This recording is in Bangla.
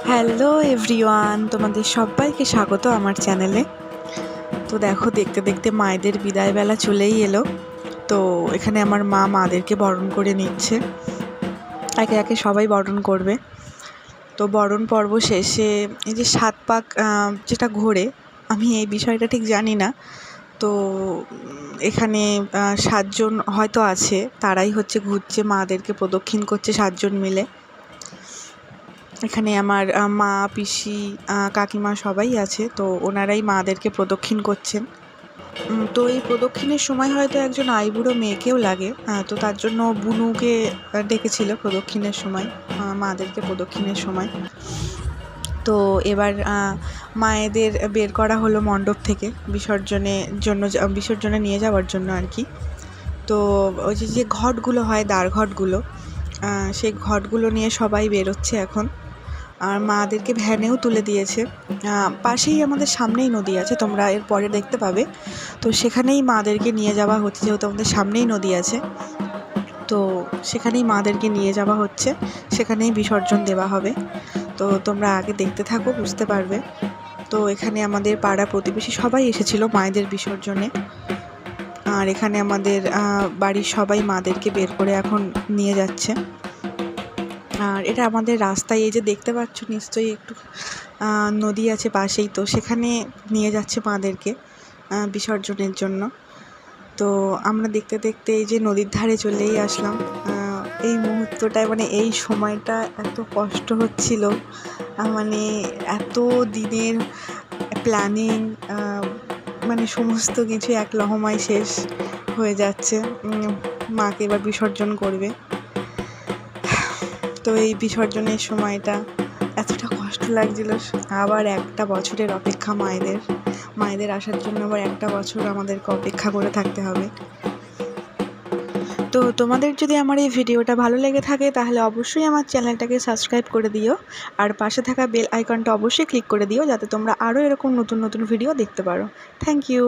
হ্যালো এভরিওয়ান, তোমাদের সবাইকে স্বাগত আমার চ্যানেলে। তো দেখো, দেখতে দেখতে মায়েদের বিদায় বেলা চলেই এলো। তো এখানে আমার মা মাদেরকে বরণ করে নিচ্ছে, একে একে সবাই বরণ করবে। তো বরণ পর্ব শেষে এই যে 7 পাক যেটা ঘোরে, আমি এই বিষয়টা ঠিক জানি না। তো এখানে 7 জন হয়তো আছে, তারাই হচ্ছে ঘুরছে, মাদেরকে প্রদক্ষিণ করছে 7 জন মিলে। এখানে আমার মা, পিসি, কাকিমা সবাই আছে। তো ওনারাই মাদেরকে প্রদক্ষিণ করছেন। তো এই প্রদক্ষিণের সময় হয়তো একজন আইবুড়ো মেয়েকেও লাগে, তো তার জন্য বুনুকে ডেকেছিল প্রদক্ষিণের সময়, মাদেরকে প্রদক্ষিণের সময়। তো এবার মায়েদের বের করা হলো মণ্ডপ থেকে বিসর্জনে নিয়ে যাওয়ার জন্য আর কি। তো ওই যে ঘটগুলো হয়, দ্বার ঘটগুলো, সেই ঘটগুলো নিয়ে সবাই বেরোচ্ছে এখন। আর মাদেরকে ভ্যানেও তুলে দিয়েছে। পাশেই আমাদের সামনেই নদী আছে, তোমরা এর পরে দেখতে পাবে। তো সেখানেই মাদেরকে নিয়ে যাওয়া হচ্ছে, যেহেতু আমাদের সামনেই নদী আছে। তো সেখানেই মাদেরকে নিয়ে যাওয়া হচ্ছে, সেখানেই বিসর্জন দেওয়া হবে। তো তোমরা আগে দেখতে থাকো, বুঝতে পারবে। তো এখানে আমাদের পাড়া প্রতিবেশী সবাই এসেছিল মায়েদের বিসর্জনে। আর এখানে আমাদের বাড়ির সবাই মাদেরকে বের করে এখন নিয়ে যাচ্ছে। আর এটা আমাদের রাস্তায়, এই যে দেখতে পাচ্ছ নিশ্চয়ই একটু নদী আছে পাশেই, তো সেখানে নিয়ে যাচ্ছে মাদেরকে বিসর্জনের জন্য। তো আমরা দেখতে দেখতে এই যে নদীর ধারে চলেই আসলাম। এই মুহূর্তটায়, মানে এই সময়টা এত কষ্ট হচ্ছিল, মানে এত দিনের প্ল্যানিং, মানে সমস্ত কিছু এক লহমায় শেষ হয়ে যাচ্ছে। মাকে এবার বিসর্জন করবে। তো এই বিসর্জনের সময়টা এতটা কষ্ট লাগছিল। আবার একটা বছরের অপেক্ষা মায়েদের আসার জন্য আবার একটা বছর আমাদেরকে অপেক্ষা করে থাকতে হবে। তো তোমাদের যদি আমার এই ভিডিওটা ভালো লেগে থাকে তাহলে অবশ্যই আমার চ্যানেলটাকে সাবস্ক্রাইব করে দিও, আর পাশে থাকা বেল আইকনটা অবশ্যই ক্লিক করে দিও, যাতে তোমরা আরও এরকম নতুন নতুন ভিডিও দেখতে পারো। Thank you.